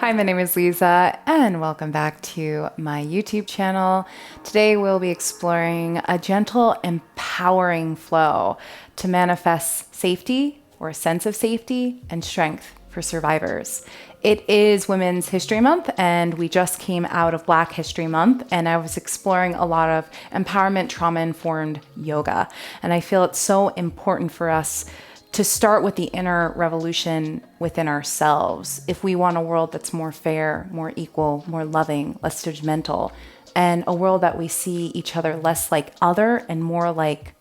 Hi, my name is Liza, and welcome back to my YouTube channel. Today we'll be exploring a gentle, empowering flow to manifest safety or a sense of safety and strength for survivors. It is Women's History Month, and we just came out of Black History Month, and I was exploring a lot of empowerment, trauma-informed yoga. And I feel it's so important for us to start with the inner revolution within ourselves if we want a world that's more fair, more equal, more loving, less judgmental, and a world that we see each other less like other and more like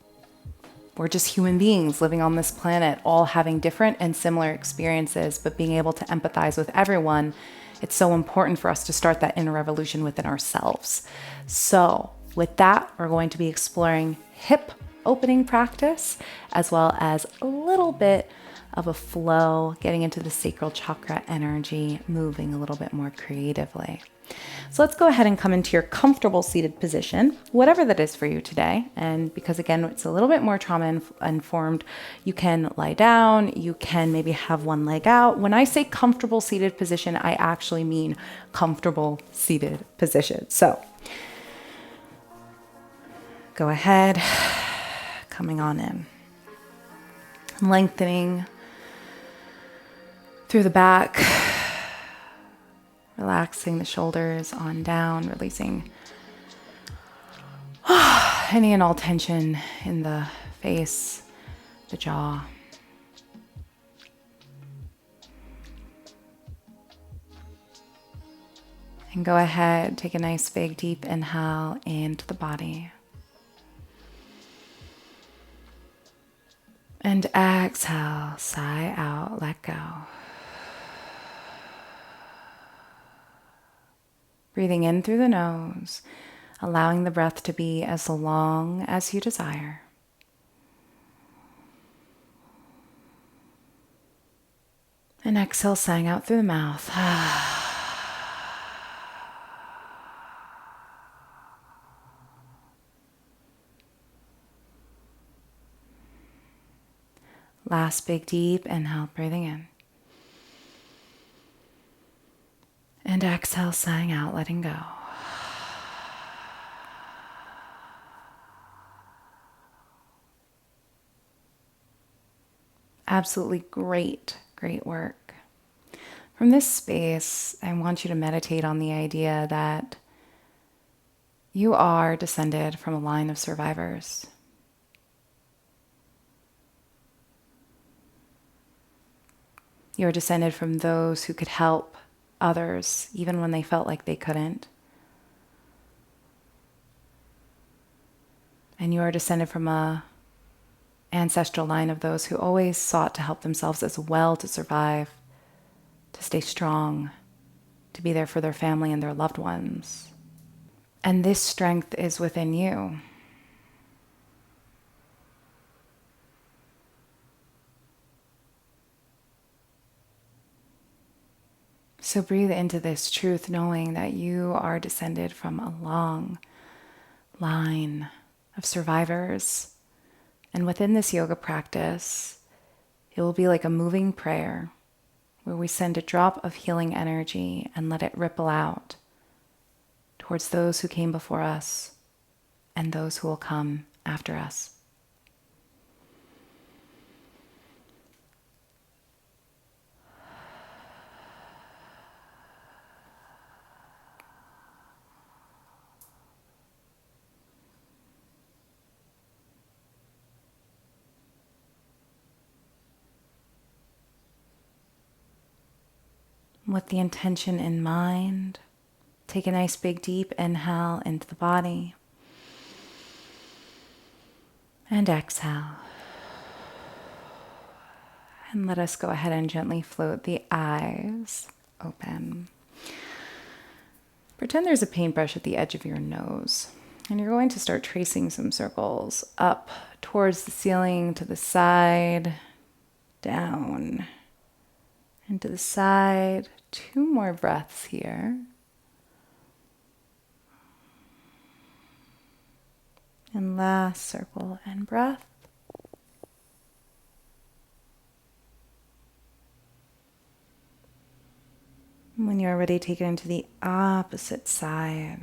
we're just human beings living on this planet, all having different and similar experiences, but being able to empathize with everyone. It's so important for us to start that inner revolution within ourselves. So with that, we're going to be exploring hip opening practice, as well as a little bit of a flow, getting into the sacral chakra energy, moving a little bit more creatively. So let's go ahead and come into your comfortable seated position, whatever that is for you today. And because again, it's a little bit more trauma informed, you can lie down, you can maybe have one leg out. When I say comfortable seated position, I actually mean comfortable seated position. So go ahead, coming on in, lengthening through the back, relaxing the shoulders on down, releasing any and all tension in the face, the jaw. And go ahead, take a nice big deep inhale into the body. And exhale, sigh out, let go. Breathing in through the nose, allowing the breath to be as long as you desire. And exhale, sighing out through the mouth. Last big deep inhale, breathing in. And exhale, sighing out, letting go. Absolutely great work. From this space, I want you to meditate on the idea that you are descended from a line of survivors. You are descended from those who could help others even when they felt like they couldn't. And you are descended from a ancestral line of those who always sought to help themselves as well to survive, to stay strong, to be there for their family and their loved ones. And this strength is within you. So breathe into this truth, knowing that you are descended from a long line of survivors. And within this yoga practice, it will be like a moving prayer where we send a drop of healing energy and let it ripple out towards those who came before us and those who will come after us. With the intention in mind, take a nice big deep inhale into the body. And exhale. And let us go ahead and gently float the eyes open. Pretend there's a paintbrush at the edge of your nose. And you're going to start tracing some circles up towards the ceiling, to the side, down, and to the side. 2 more breaths here. And last circle and breath. When you're ready, take it into the opposite side.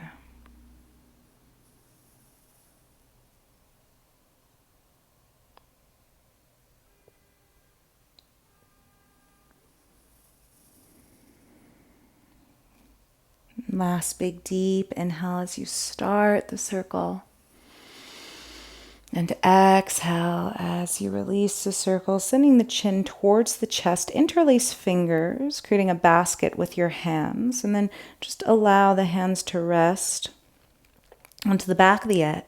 Last big deep inhale as you start the circle. And exhale as you release the circle, sending the chin towards the chest. Interlace fingers, creating a basket with your hands. And then just allow the hands to rest onto the back of the head,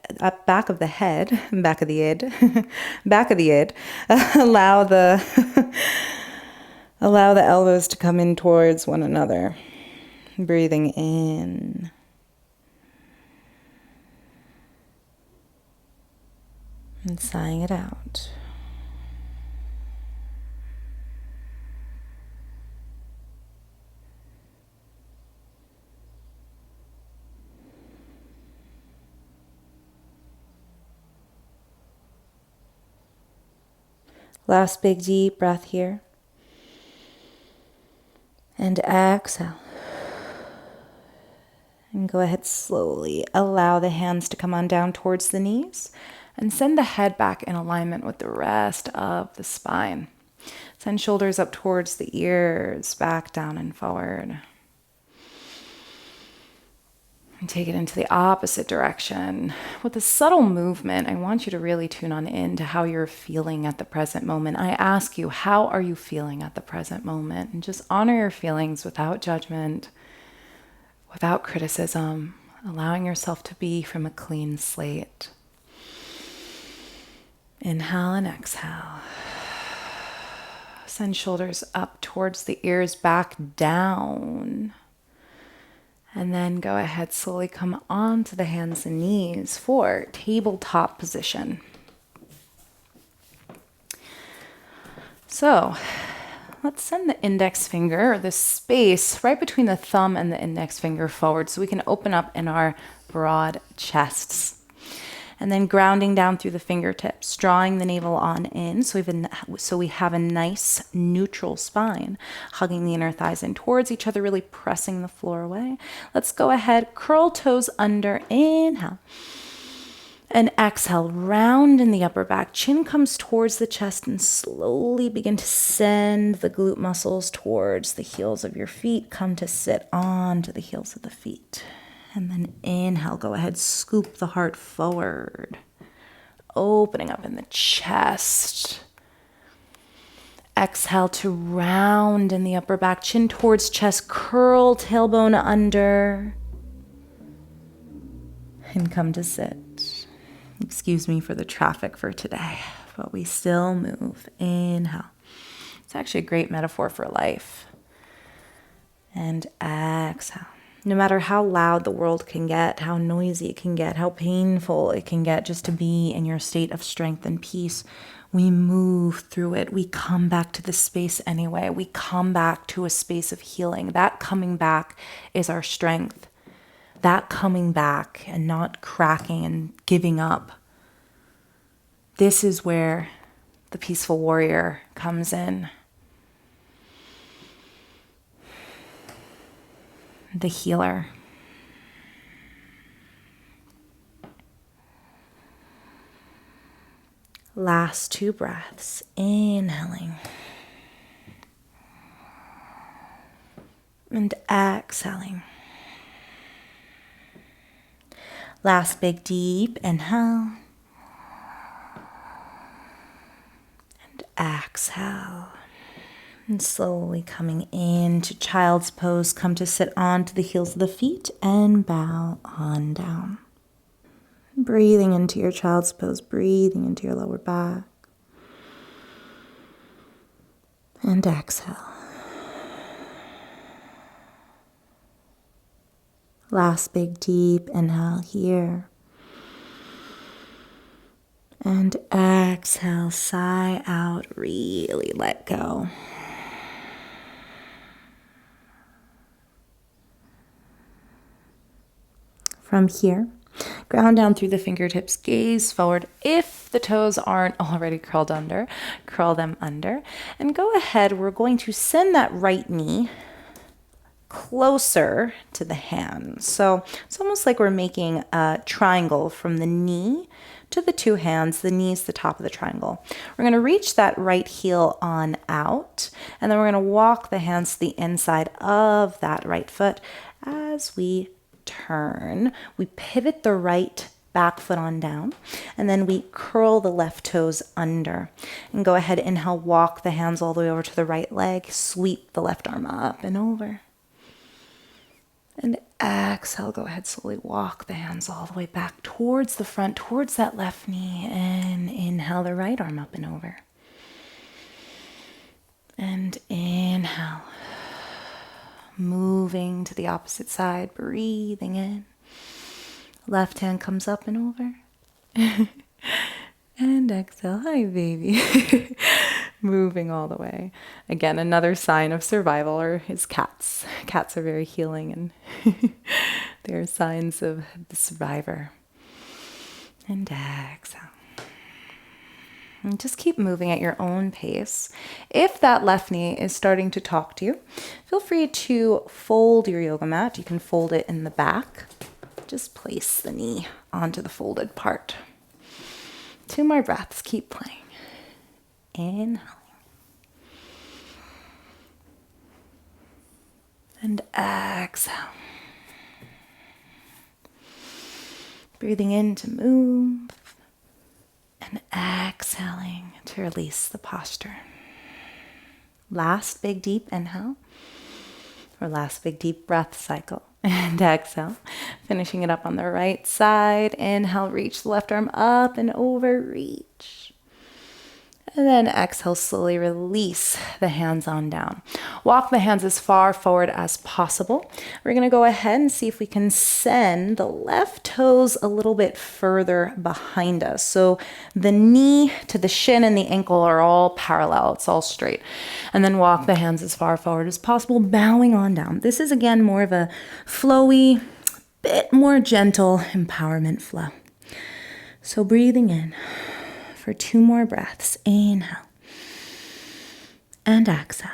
back of the head, back of the head, back of the head. Allow the elbows to come in towards one another. Breathing in. And sighing it out. Last big deep breath here. And exhale. And go ahead slowly. Allow the hands to come on down towards the knees. And send the head back in alignment with the rest of the spine. Send shoulders up towards the ears, back down and forward. And take it into the opposite direction. With a subtle movement, I want you to really tune on in to how you're feeling at the present moment. I ask you, how are you feeling at the present moment? And just honor your feelings without judgment, without criticism, allowing yourself to be from a clean slate. Inhale and exhale. Send shoulders up towards the ears, back down. And then go ahead, slowly come onto the hands and knees for tabletop position. So let's send the index finger, or the space right between the thumb and the index finger forward so we can open up in our broad chests. And then grounding down through the fingertips, drawing the navel on in so we have a nice neutral spine, hugging the inner thighs in towards each other, really pressing the floor away. Let's go ahead, curl toes under, inhale. And exhale, round in the upper back, chin comes towards the chest, and slowly begin to send the glute muscles towards the heels of your feet. Come to sit onto the heels of the feet. And then inhale, go ahead, scoop the heart forward, opening up in the chest. Exhale to round in the upper back, chin towards chest, curl tailbone under, and come to sit. Excuse me for the traffic for today, but we still move. Inhale. It's actually a great metaphor for life. And exhale. No matter how loud the world can get, how noisy it can get, how painful it can get, just to be in your state of strength and peace, we move through it. We come back to the space anyway. We come back to a space of healing. That coming back is our strength. That coming back and not cracking and giving up. This is where the peaceful warrior comes in. The healer. Last 2 breaths. Inhaling. And exhaling. Last big deep inhale. And exhale. And slowly coming into child's pose, come to sit onto the heels of the feet and bow on down. Breathing into your child's pose, breathing into your lower back. And exhale. Last big deep inhale here. And exhale, sigh out, really let go. From here, ground down through the fingertips, gaze forward. If the toes aren't already curled under, curl them under. And go ahead, we're going to send that right knee closer to the hands. So it's almost like we're making a triangle from the knee to the two hands. The knee is the top of the triangle. We're going to reach that right heel on out, and then we're going to walk the hands to the inside of that right foot as we turn. We pivot the right back foot on down, and then we curl the left toes under. And go ahead, inhale, walk the hands all the way over to the right leg, sweep the left arm up and over. And exhale, go ahead, slowly walk the hands all the way back towards the front, towards that left knee, and inhale the right arm up and over. And inhale, moving to the opposite side, breathing in. Left hand comes up and over. And exhale, hi baby. Moving all the way. Again, another sign of survival is cats. Cats are very healing, and they're signs of the survivor. And exhale. And just keep moving at your own pace. If that left knee is starting to talk to you, feel free to fold your yoga mat. You can fold it in the back. Just place the knee onto the folded part. 2 more breaths. Keep playing. Inhaling. And exhale. Breathing in to move. And exhaling to release the posture. Last big deep inhale. Or last big deep breath cycle. And exhale, finishing it up on the right side. Inhale, reach the left arm up and over, reach. And then exhale, slowly release the hands on down. Walk the hands as far forward as possible. We're going to go ahead and see if we can send the left toes a little bit further behind us. So the knee to the shin and the ankle are all parallel. It's all straight. And then walk the hands as far forward as possible, bowing on down. This is, again, more of a flowy, bit more gentle empowerment flow. So breathing in. For 2 more breaths. Inhale. And exhale.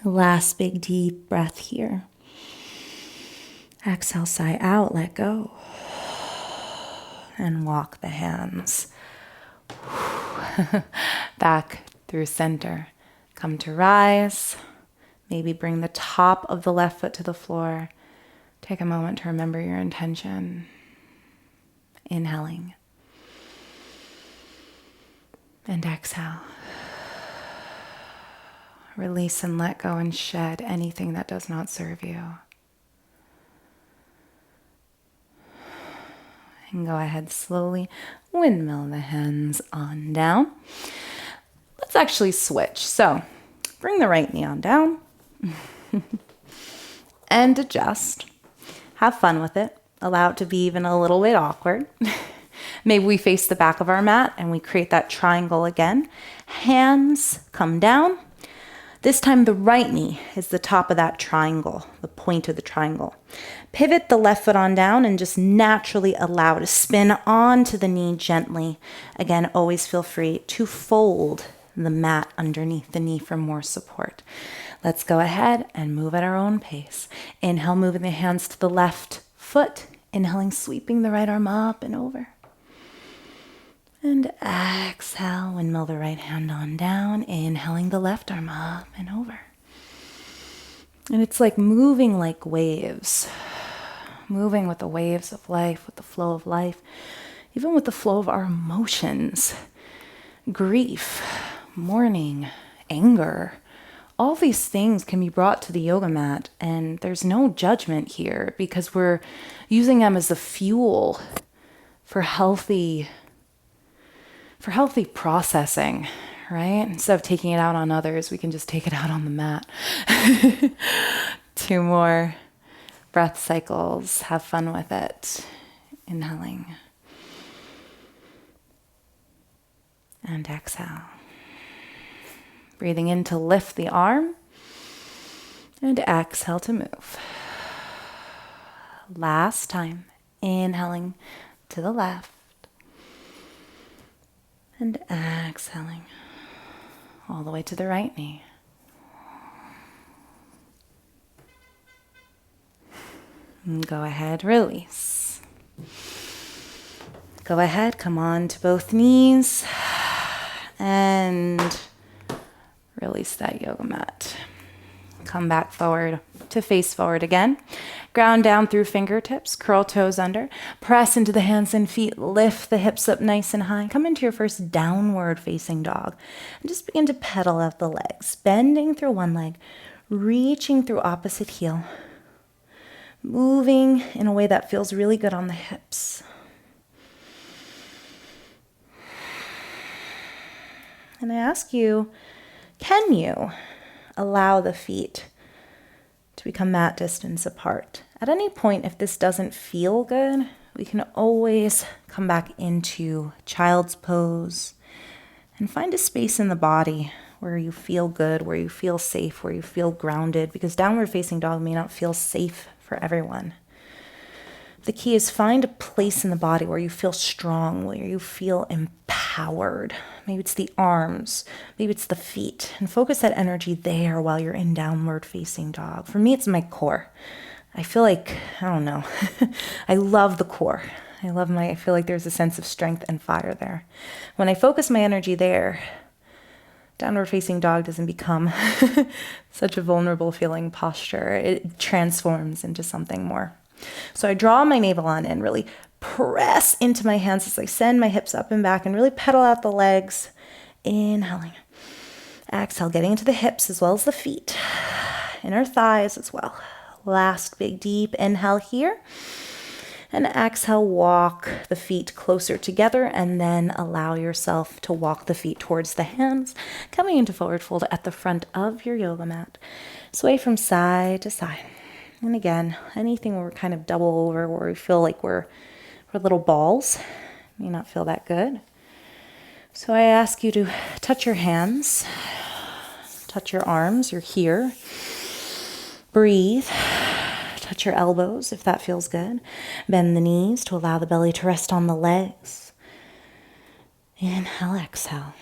Last big deep breath here. Exhale, sigh out, let go. And walk the hands back through center. Come to rise. Maybe bring the top of the left foot to the floor. Take a moment to remember your intention. Inhaling. And exhale. Release and let go and shed anything that does not serve you. And go ahead, slowly windmill the hands on down. Let's actually switch. So bring the right knee on down and adjust. Have fun with it. Allow it to be even a little bit awkward. Maybe we face the back of our mat and we create that triangle again. Hands come down. This time the right knee is the top of that triangle, the point of the triangle. Pivot the left foot on down and just naturally allow it to spin onto the knee gently. Again, always feel free to fold the mat underneath the knee for more support. Let's go ahead and move at our own pace. Inhale, moving the hands to the left foot. Inhaling, sweeping the right arm up and over. And exhale, windmill the right hand on down. Inhaling the left arm up and over. And it's like moving like waves. Moving with the waves of life, with the flow of life. Even with the flow of our emotions. Grief, mourning, anger. All these things can be brought to the yoga mat, and there's no judgment here because we're using them as the fuel for healthy processing, right? Instead of taking it out on others, we can just take it out on the mat. 2 more breath cycles. Have fun with it. Inhaling. And exhale. Breathing in to lift the arm. And exhale to move. Last time. Inhaling to the left. And exhaling all the way to the right knee. And go ahead, release. Go ahead, come on to both knees and release that yoga mat. Come back forward to face forward again. Ground down through fingertips, curl toes under, press into the hands and feet, lift the hips up nice and high. Come into your first downward facing dog and just begin to pedal out the legs, bending through one leg, reaching through opposite heel, moving in a way that feels really good on the hips. And I ask you, can you allow the feet to become mat distance apart? At any point, if this doesn't feel good, we can always come back into child's pose and find a space in the body where you feel good, where you feel safe, where you feel grounded, because downward facing dog may not feel safe for everyone. The key is find a place in the body where you feel strong, where you feel empowered. Maybe it's the arms, maybe it's the feet, and focus that energy there while you're in downward facing dog. For me, it's my core. I feel like, I don't know, I love the core. I feel like there's a sense of strength and fire there. When I focus my energy there, downward facing dog doesn't become such a vulnerable feeling posture. It transforms into something more. So I draw my navel on in, really press into my hands as I send my hips up and back and really pedal out the legs. Inhaling. Exhale, getting into the hips as well as the feet. Inner thighs as well. Last big deep inhale here. And exhale, walk the feet closer together and then allow yourself to walk the feet towards the hands, coming into forward fold at the front of your yoga mat. Sway from side to side. And again, anything where we're kind of double over, where we feel like we're little balls, may not feel that good. So I ask you to touch your hands, touch your arms, you're here. Breathe. Touch your elbows if that feels good. Bend the knees to allow the belly to rest on the legs. Inhale, exhale.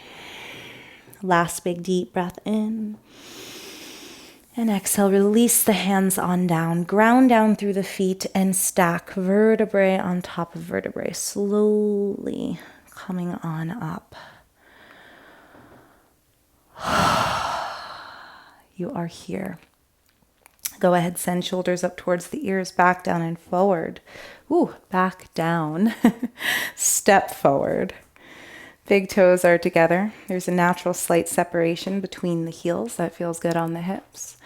Last big deep breath in. And exhale, release the hands on down. Ground down through the feet and stack vertebrae on top of vertebrae. Slowly coming on up. You are here. Go ahead, send shoulders up towards the ears, back down and forward. Ooh, back down. Step forward. Big toes are together. There's a natural slight separation between the heels. That feels good on the hips.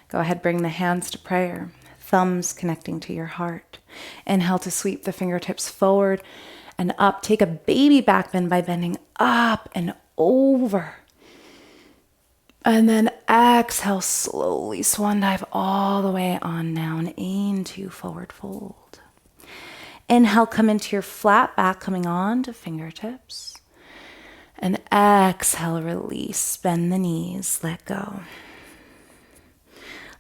Go ahead, bring the hands to prayer. Thumbs connecting to your heart. Inhale to sweep the fingertips forward and up. Take a baby back bend by bending up and over. And then exhale, slowly swan dive all the way on down into forward fold. Inhale, come into your flat back, coming on to fingertips. And exhale, release, bend the knees, let go.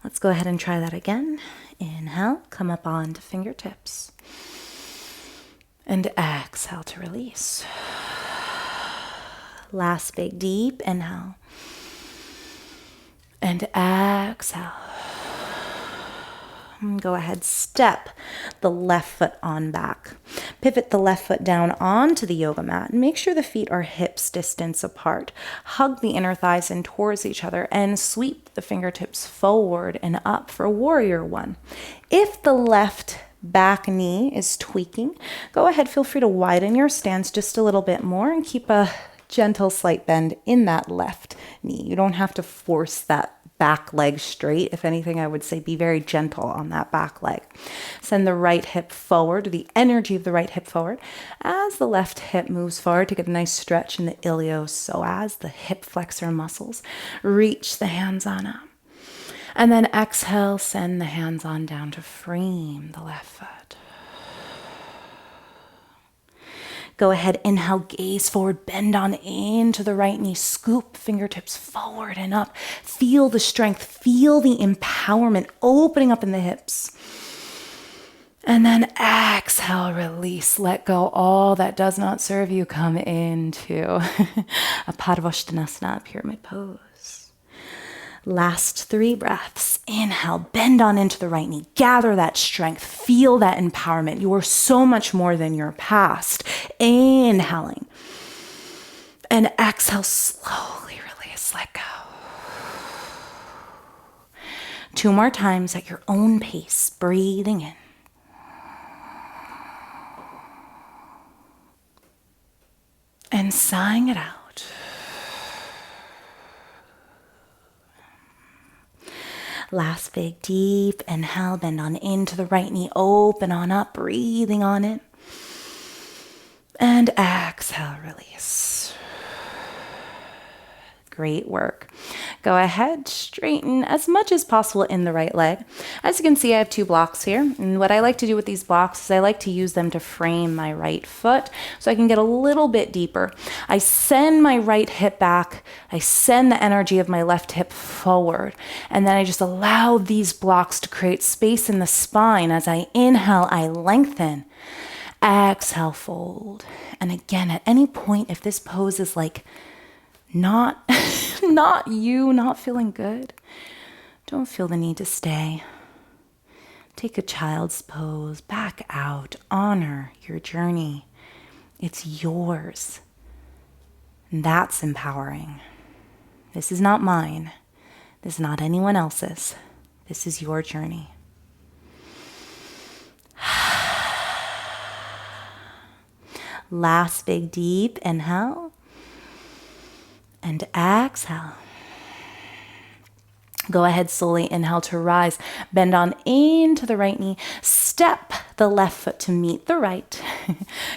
Let's go ahead and try that again. Inhale, come up onto fingertips. And exhale to release. Last big deep inhale. And exhale. Go ahead, step the left foot on back. Pivot the left foot down onto the yoga mat and make sure the feet are hips distance apart. Hug the inner thighs in towards each other and sweep the fingertips forward and up for warrior one. If the left back knee is tweaking, go ahead, feel free to widen your stance just a little bit more and keep a gentle slight bend in that left knee. You don't have to force that back leg straight. If anything, I would say be very gentle on that back leg. Send the right hip forward, the energy of the right hip forward as the left hip moves forward to get a nice stretch in the iliopsoas, the hip flexor muscles. Reach the hands on up. And then exhale, send the hands on down to frame the left foot. Go ahead, inhale, gaze forward, bend on into the right knee, scoop fingertips forward and up. Feel the strength, feel the empowerment opening up in the hips. And then exhale, release, let go all that does not serve you. Come into a Padvastanasana, pyramid pose. Last 3 breaths. Inhale, bend on into the right knee. Gather that strength. Feel that empowerment. You are so much more than your past. Inhaling. And exhale, slowly release, let go. 2 more times at your own pace, breathing in. And sighing it out. Last big deep inhale, bend on into the right knee, open on up, breathing on it. And exhale, release. Great work. Go ahead, straighten as much as possible in the right leg. As you can see, I have 2 blocks here. And what I like to do with these blocks is I like to use them to frame my right foot so I can get a little bit deeper. I send my right hip back. I send the energy of my left hip forward. And then I just allow these blocks to create space in the spine. As I inhale, I lengthen. Exhale, fold. And again, at any point, if this pose is like not you, not feeling good, don't feel the need to stay. Take a child's pose, back out, honor your journey. It's yours. And that's empowering. This is not mine. This is not anyone else's. This is your journey. Last big deep inhale. And exhale. Go ahead, slowly inhale to rise. Bend on into the right knee. Step the left foot to meet the right.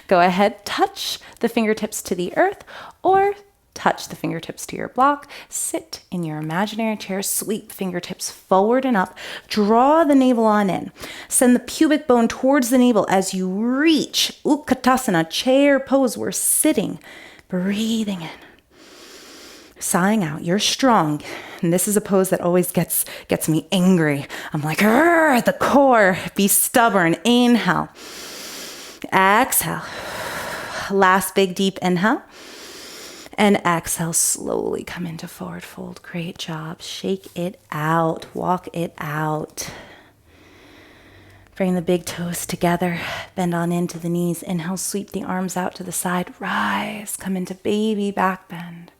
Go ahead, touch the fingertips to the earth or touch the fingertips to your block. Sit in your imaginary chair. Sweep fingertips forward and up. Draw the navel on in. Send the pubic bone towards the navel as you reach. Utkatasana, chair pose. We're sitting. Breathing in. Sighing out. You're strong. And this is a pose that always gets me angry. I'm like, at the core. Be stubborn. Inhale. Exhale. Last big deep inhale. And exhale. Slowly come into forward fold. Great job. Shake it out. Walk it out. Bring the big toes together. Bend on into the knees. Inhale. Sweep the arms out to the side. Rise. Come into baby back bend.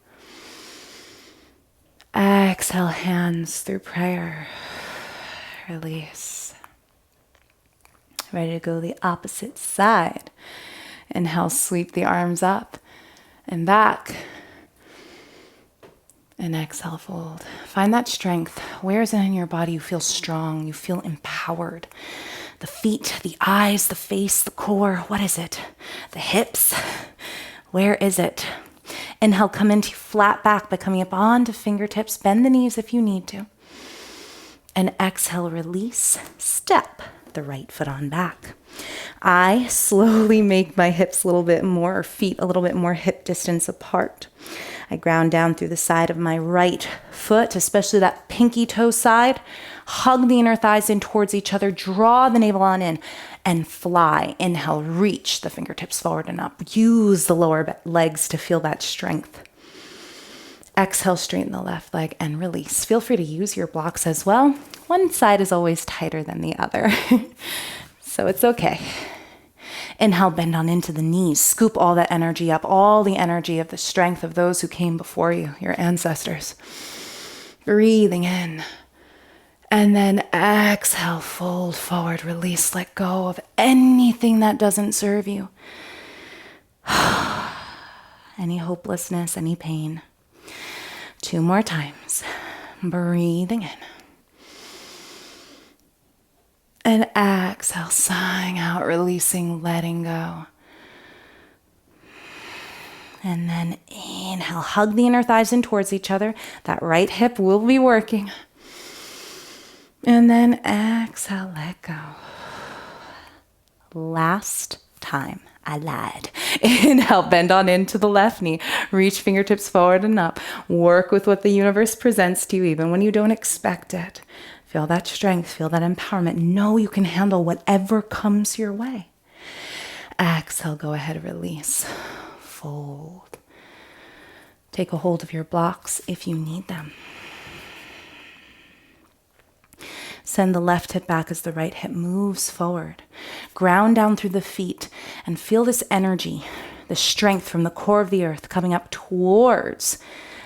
Exhale, hands through prayer. Release. Ready to go the opposite side. Inhale, sweep the arms up and back. And exhale, fold. Find that strength. Where is it in your body? You feel strong. You feel empowered. The feet, the eyes, the face, the core. What is it? The hips. Where is it? Inhale, come into flat back by coming up onto fingertips. Bend the knees if you need to. And exhale, release. Step the right foot on back. I slowly make my hips a little bit more, or feet a little bit more hip distance apart. I ground down through the side of my right foot, especially that pinky toe side. Hug the inner thighs in towards each other. Draw the navel on in and fly. Inhale, reach the fingertips forward and up. Use the lower legs to feel that strength. Exhale, straighten the left leg and release. Feel free to use your blocks as well. One side is always tighter than the other, so it's okay. Inhale, bend on into the knees. Scoop all that energy up, all the energy of the strength of those who came before you, your ancestors. Breathing in. And then exhale, fold forward, release, let go of anything that doesn't serve you. Any hopelessness, any pain. 2 more times. Breathing in. And exhale, sighing out, releasing, letting go. And then inhale, hug the inner thighs in towards each other. That right hip will be working. And then exhale, let go. Last time. I lied. Inhale, bend on into the left knee. Reach fingertips forward and up. Work with what the universe presents to you, even when you don't expect it. Feel that strength, feel that empowerment. Know you can handle whatever comes your way. Exhale, go ahead, release. Fold. Take a hold of your blocks if you need them. Send the left hip back as the right hip moves forward. Ground down through the feet and feel this energy, the strength from the core of the earth coming up towards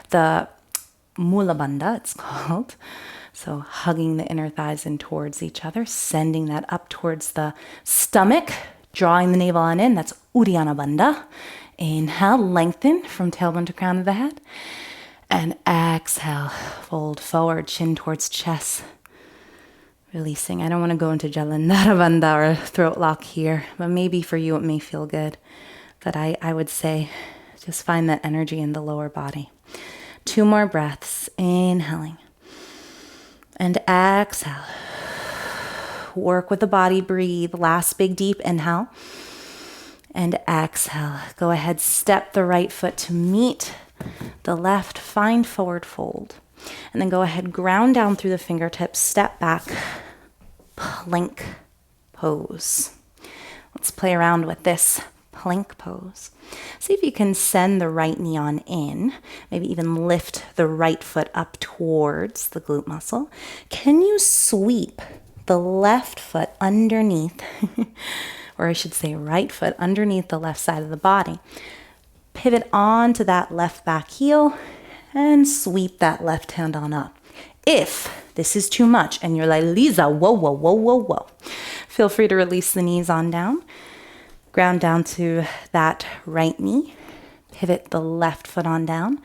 the Mula Bandha, it's called. So hugging the inner thighs in towards each other, sending that up towards the stomach, drawing the navel on in. That's Uddiyana Bandha. Inhale, lengthen from tailbone to crown of the head. And exhale, fold forward, chin towards chest. Releasing. I don't want to go into Jalandhara Bandha or throat lock here, but maybe for you it may feel good. But I would say just find that energy in the lower body. 2 more breaths. Inhaling. And exhale. Work with the body, breathe. Last big deep inhale. And exhale. Go ahead, step the right foot to meet the left. Find forward fold. And then go ahead, ground down through the fingertips, step back, plank pose. Let's play around with this plank pose. See if you can send the right knee on in, maybe even lift the right foot up towards the glute muscle. Can you sweep the left foot underneath, or I should say right foot underneath the left side of the body? Pivot onto that left back heel and sweep that left hand on up. If this is too much and you're like, Liza, whoa, whoa, whoa, whoa, whoa, feel free to release the knees on down. Ground down to that right knee. Pivot the left foot on down.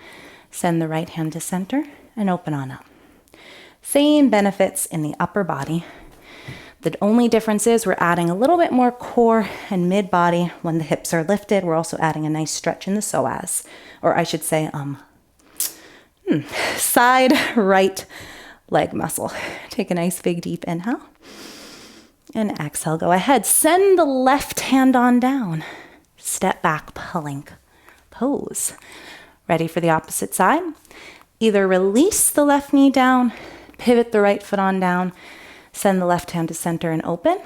Send the right hand to center and open on up. Same benefits in the upper body. The only difference is we're adding a little bit more core and mid body when the hips are lifted. We're also adding a nice stretch in the psoas, or I should say side right leg muscle. Take a nice big deep inhale. And exhale, go ahead. Send the left hand on down. Step back, plank pose. Ready for the opposite side? Either release the left knee down, pivot the right foot on down, send the left hand to center and open.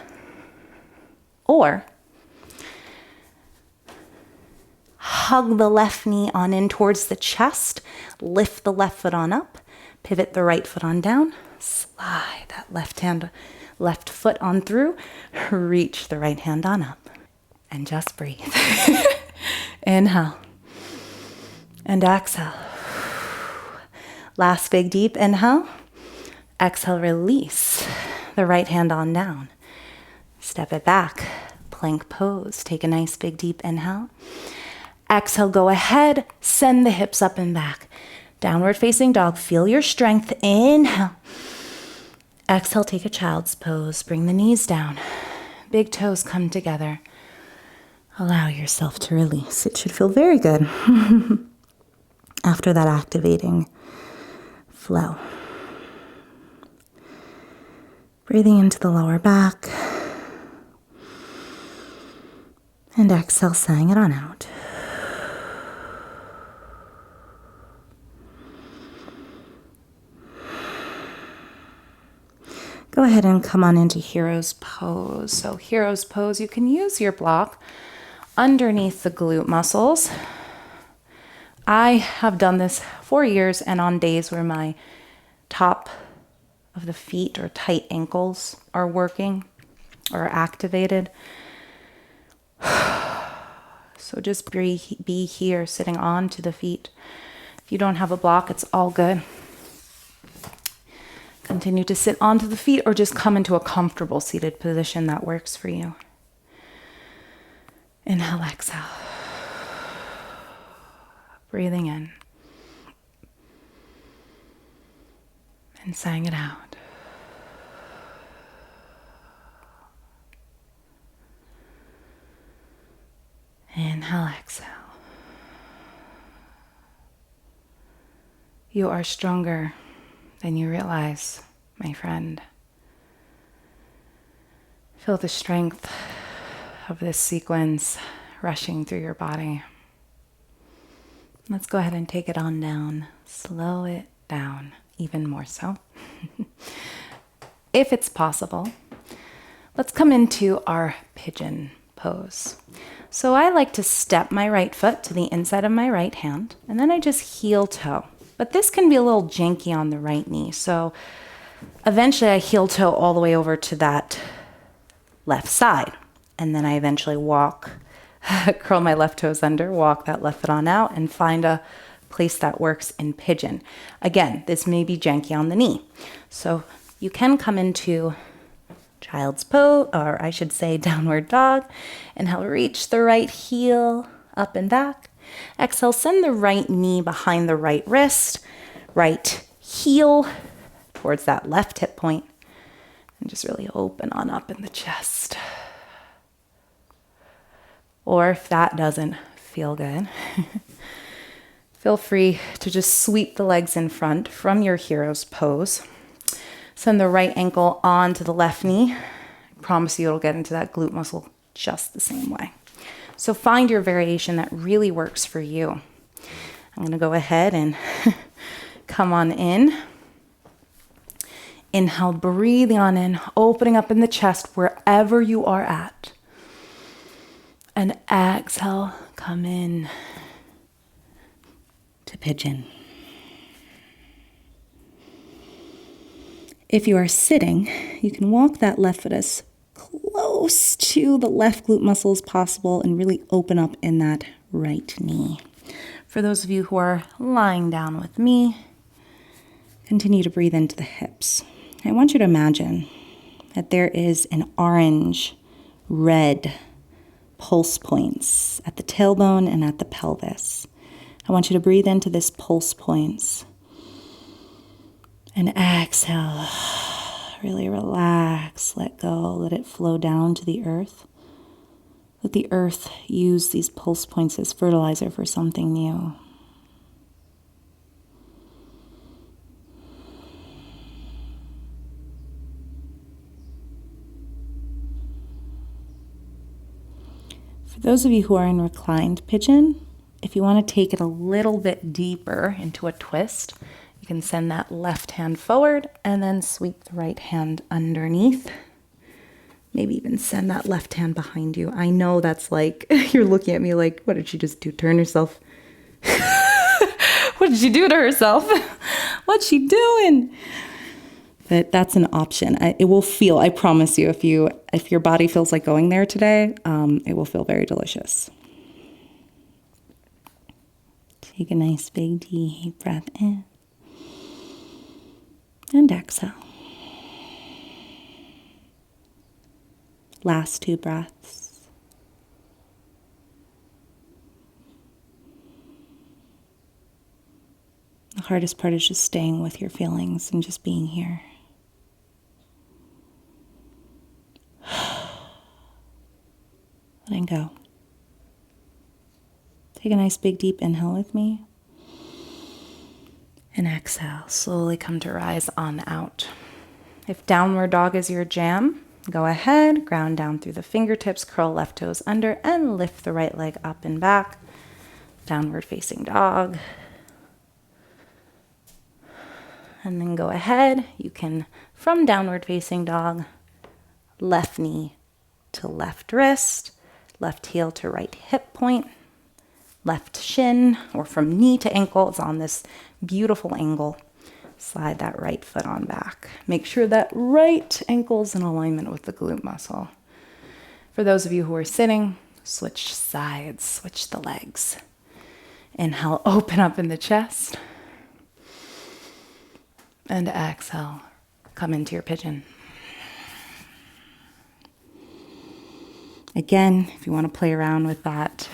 Or hug the left knee on in towards the chest, lift the left foot on up, pivot the right foot on down, slide that left foot on through, reach the right hand on up, and just breathe. Inhale and exhale. Last big deep inhale. Exhale, release the right hand on down. Step it back, plank pose. Take a nice big deep inhale. Exhale, go ahead, send the hips up and back. Downward facing dog, feel your strength. Inhale. Exhale, take a child's pose. Bring the knees down. Big toes come together. Allow yourself to release. It should feel very good after that activating flow. Breathing into the lower back. And exhale, sighing it on out. Go ahead and come on into Hero's Pose. So Hero's Pose, you can use your block underneath the glute muscles. I have done this for years, and on days where my top of the feet or tight ankles are working or activated. So just be here sitting onto the feet. If you don't have a block, it's all good. Continue to sit onto the feet or just come into a comfortable seated position that works for you. Inhale, exhale. Breathing in. And sighing it out. Inhale, exhale. You are stronger than you realize, my friend. Feel the strength of this sequence rushing through your body. Let's go ahead and take it on down. Slow it down, even more so. If it's possible, let's come into our pigeon pose. So I like to step my right foot to the inside of my right hand, and then I just heel toe. But this can be a little janky on the right knee. So Eventually I heel toe all the way over to that left side. And then I eventually walk, curl my left toes under, walk that left foot on out, and find a place that works in pigeon. Again, this may be janky on the knee. So you can come into child's pose, or I should say downward dog. Inhale, reach the right heel up and back. Exhale, send the right knee behind the right wrist, right heel towards that left hip point, and just really open on up in the chest. Or if that doesn't feel good, feel free to just sweep the legs in front from your hero's pose. Send the right ankle onto the left knee. I promise you it'll get into that glute muscle just the same way. So find your variation that really works for you. I'm going to go ahead and come on in. Inhale, breathing on in, opening up in the chest wherever you are at. And exhale, come in to pigeon. If you are sitting, you can walk that left foot as close to the left glute muscle as possible and really open up in that right knee. For those of you who are lying down with me, continue to breathe into the hips. I want you to imagine that there is an orange, red pulse points at the tailbone and at the pelvis. I want you to breathe into this pulse points and exhale. Really relax, let go, let it flow down to the earth. Let the earth use these pulse points as fertilizer for something new. For those of you who are in reclined pigeon, if you want to take it a little bit deeper into a twist, you can send that left hand forward and then sweep the right hand underneath. Maybe even send that left hand behind you. I know that's like, you're looking at me like, what did she just do? Turn herself? What did she do to herself? What's she doing? But that's an option. It will feel, I promise you, if your body feels like going there today, it will feel very delicious. Take a nice big deep breath in and exhale. Last 2 breaths. The hardest part is just staying with your feelings and just being here. Letting go. Take a nice big deep inhale with me. And exhale. Slowly come to rise on out. If downward dog is your jam, go ahead, ground down through the fingertips, curl left toes under, and lift the right leg up and back. Downward facing dog. And then go ahead, you can, from downward facing dog, left knee to left wrist, left heel to right hip point, left shin, or from knee to ankle. It's on this beautiful angle. Slide that right foot on back. Make sure that right ankle's in alignment with the glute muscle. For those of you who are sitting, switch sides, switch the legs. Inhale, open up in the chest. And exhale, come into your pigeon. Again, if you want to play around with that,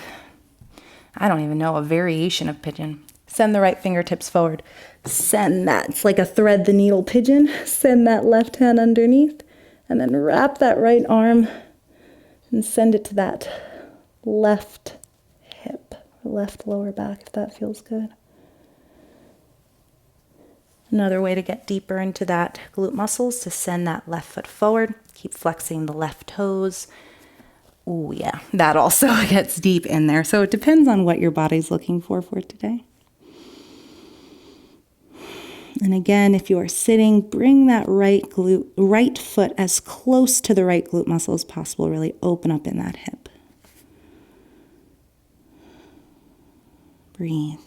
I don't even know, a variation of pigeon. Send the right fingertips forward. Send that, it's like a thread the needle pigeon. Send that left hand underneath and then wrap that right arm and send it to that left hip, or left lower back if that feels good. Another way to get deeper into that glute muscle is to send that left foot forward. Keep flexing the left toes. Oh yeah, that also gets deep in there. So it depends on what your body's looking for today. And again, if you are sitting, bring that right foot as close to the right glute muscle as possible. Really open up in that hip. Breathe.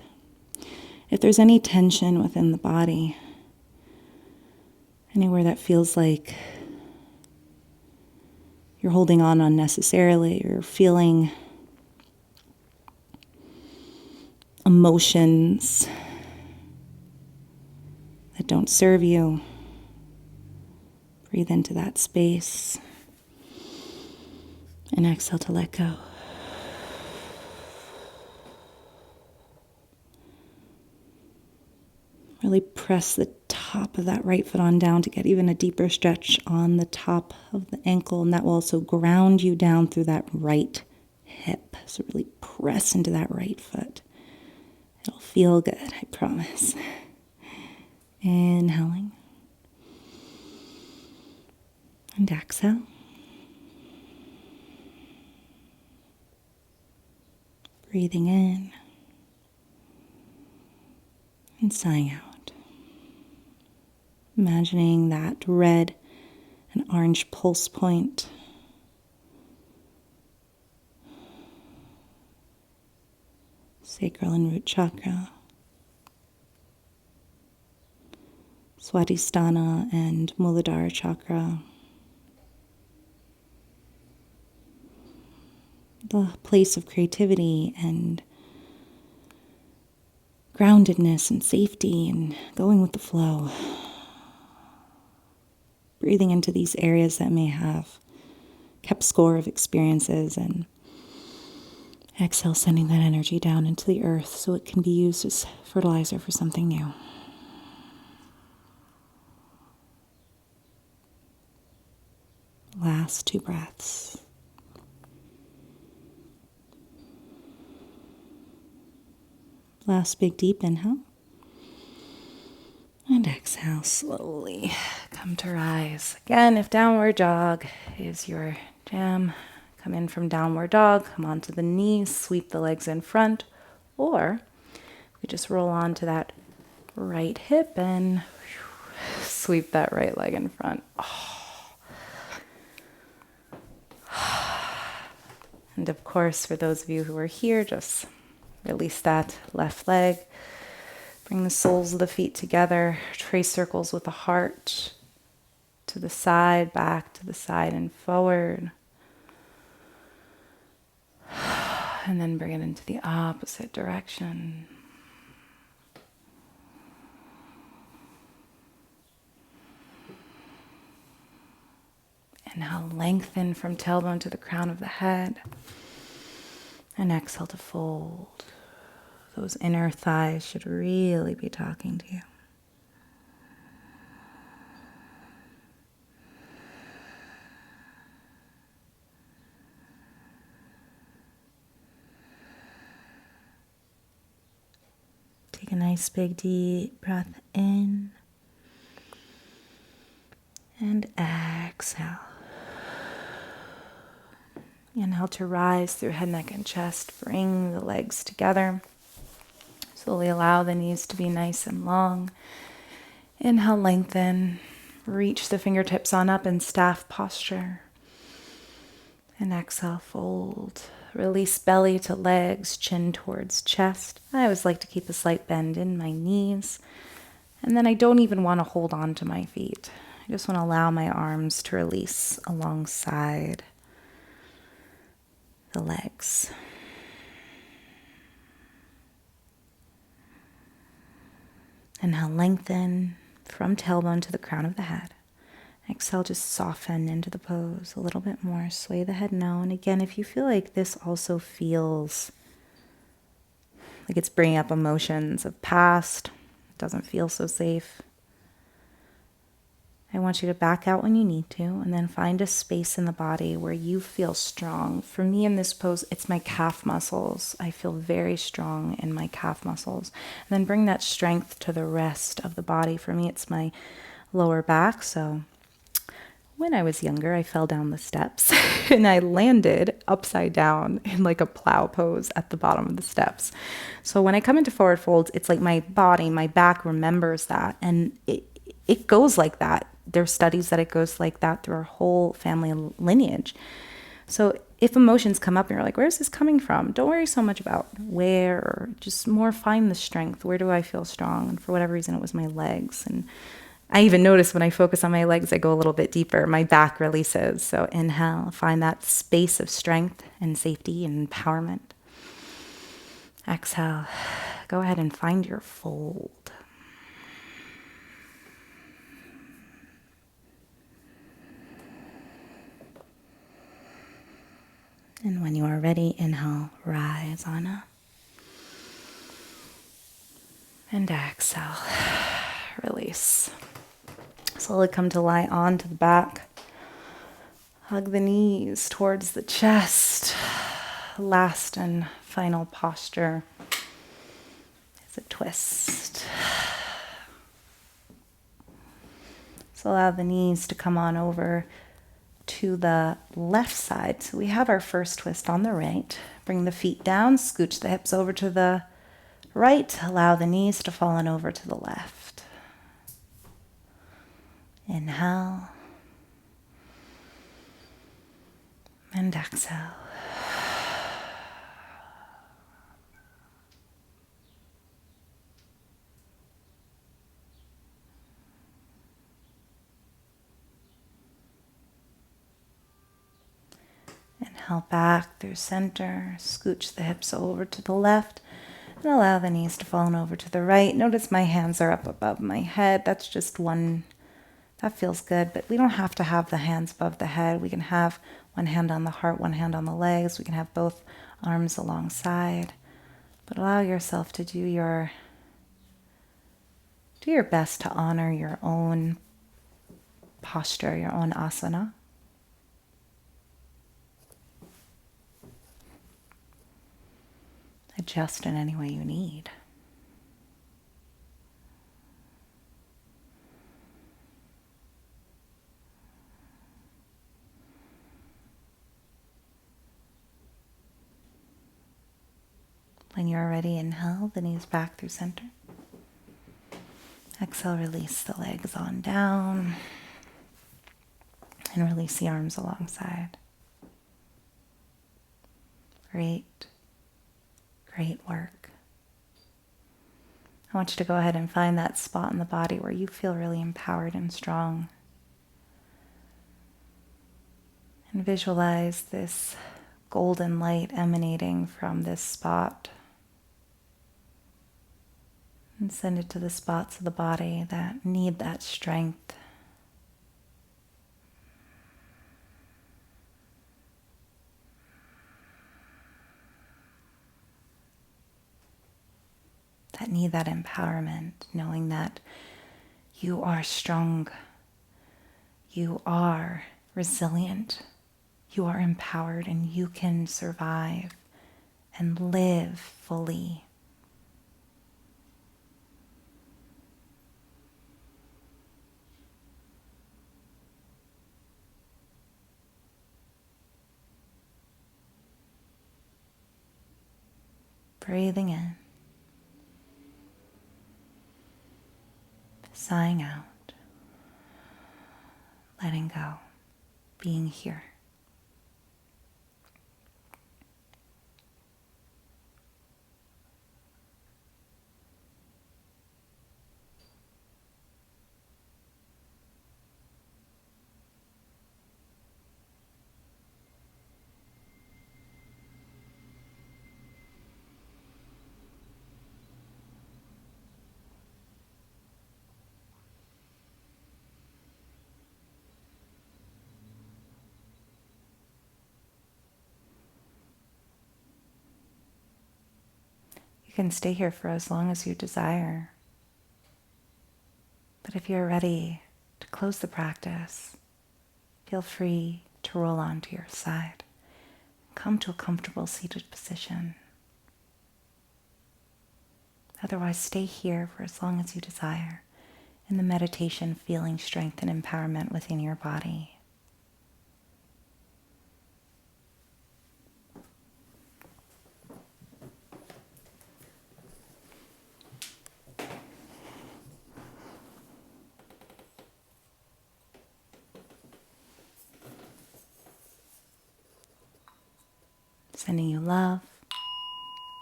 If there's any tension within the body, Anywhere that feels like you're holding on unnecessarily, or feeling emotions that don't serve you. Breathe into that space and exhale to let go. Really press the top of that right foot on down to get even a deeper stretch on the top of the ankle, and that will also ground you down through that right hip. So really press into that right foot. It'll feel good, I promise. Inhaling. And exhale. Breathing in. And sighing out. Imagining that red and orange pulse point. Sacral and root chakra. Swadhisthana and Muladhara chakra. The place of creativity and groundedness and safety and going with the flow. Breathing into these areas that may have kept score of experiences, and exhale, sending that energy down into the earth so it can be used as fertilizer for something new. Last 2 breaths. Last big deep inhale. And exhale, slowly come to rise. Again, if downward dog is your jam, come in from downward dog, come onto the knees, sweep the legs in front, or we just roll onto that right hip and sweep that right leg in front. And of course, for those of you who are here, just release that left leg. Bring the soles of the feet together. Trace circles with the heart to the side, back to the side, and forward. And then bring it into the opposite direction. Inhale, lengthen from tailbone to the crown of the head. And exhale to fold. Those inner thighs should really be talking to you. Take a nice big deep breath in and exhale. Inhale to rise through head, neck, and chest. Bring the legs together. Slowly allow the knees to be nice and long. Inhale, lengthen. Reach the fingertips on up in staff posture. And exhale, fold. Release belly to legs, chin towards chest. I always like to keep a slight bend in my knees. And then I don't even want to hold on to my feet. I just want to allow my arms to release alongside the legs. Inhale, lengthen from tailbone to the crown of the head. Exhale, just soften into the pose a little bit more. Sway the head now. And again, if you feel like this also feels like it's bringing up emotions of past, doesn't feel so safe, I want you to back out when you need to, and then find a space in the body where you feel strong. For me in this pose, it's my calf muscles. I feel very strong in my calf muscles. And then bring that strength to the rest of the body. For me, it's my lower back. So when I was younger, I fell down the steps and I landed upside down in like a plow pose at the bottom of the steps. So when I come into forward folds, it's like my body, my back remembers that, and it goes like that. There's studies that it goes like that through our whole family lineage. So if emotions come up and you're like, where's this coming from? Don't worry so much about where, or just more find the strength. Where do I feel strong? And for whatever reason, it was my legs. And I even notice when I focus on my legs, I go a little bit deeper. My back releases. So inhale, find that space of strength and safety and empowerment. Exhale, go ahead and find your fold. And when you are ready, inhale, rise on up. And exhale, release. Slowly come to lie onto the back. Hug the knees towards the chest. Last and final posture is a twist. So allow the knees to come on over to the left side. So we have our first twist on the right. Bring the feet down, scooch the hips over to the right. Allow the knees to fall on over to the left. Inhale. And exhale. Inhale back through center, scooch the hips over to the left, and allow the knees to fall over to the right. Notice my hands are up above my head. That's just one, that feels good, but we don't have to have the hands above the head. We can have one hand on the heart, one hand on the legs. We can have both arms alongside, but allow yourself to do your best to honor your own posture, your own asana. Adjust in any way you need. When you're ready, inhale the knees back through center. Exhale, release the legs on down. And release the arms alongside. Great. Great work. I want you to go ahead and find that spot in the body where you feel really empowered and strong. And visualize this golden light emanating from this spot. And send it to the spots of the body that need that strength. That need that empowerment, knowing that you are strong, you are resilient, you are empowered, and you can survive and live fully. Breathing in. Sighing out, letting go, being here. You can stay here for as long as you desire. But if you're ready to close the practice, feel free to roll onto your side. Come to a comfortable seated position. Otherwise, stay here for as long as you desire in the meditation, feeling strength and empowerment within your body. Sending you love,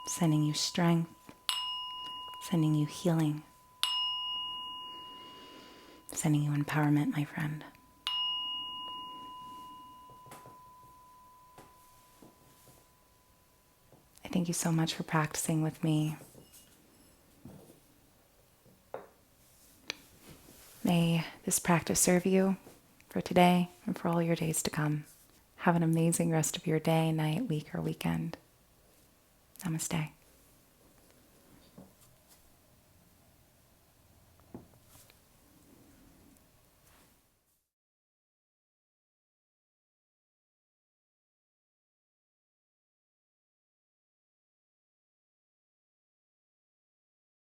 sending you strength, sending you healing, Sending you empowerment, my friend. I thank you so much for practicing with me. May this practice serve you for today and for all your days to come. Have an amazing rest of your day, night, week, or weekend. Namaste.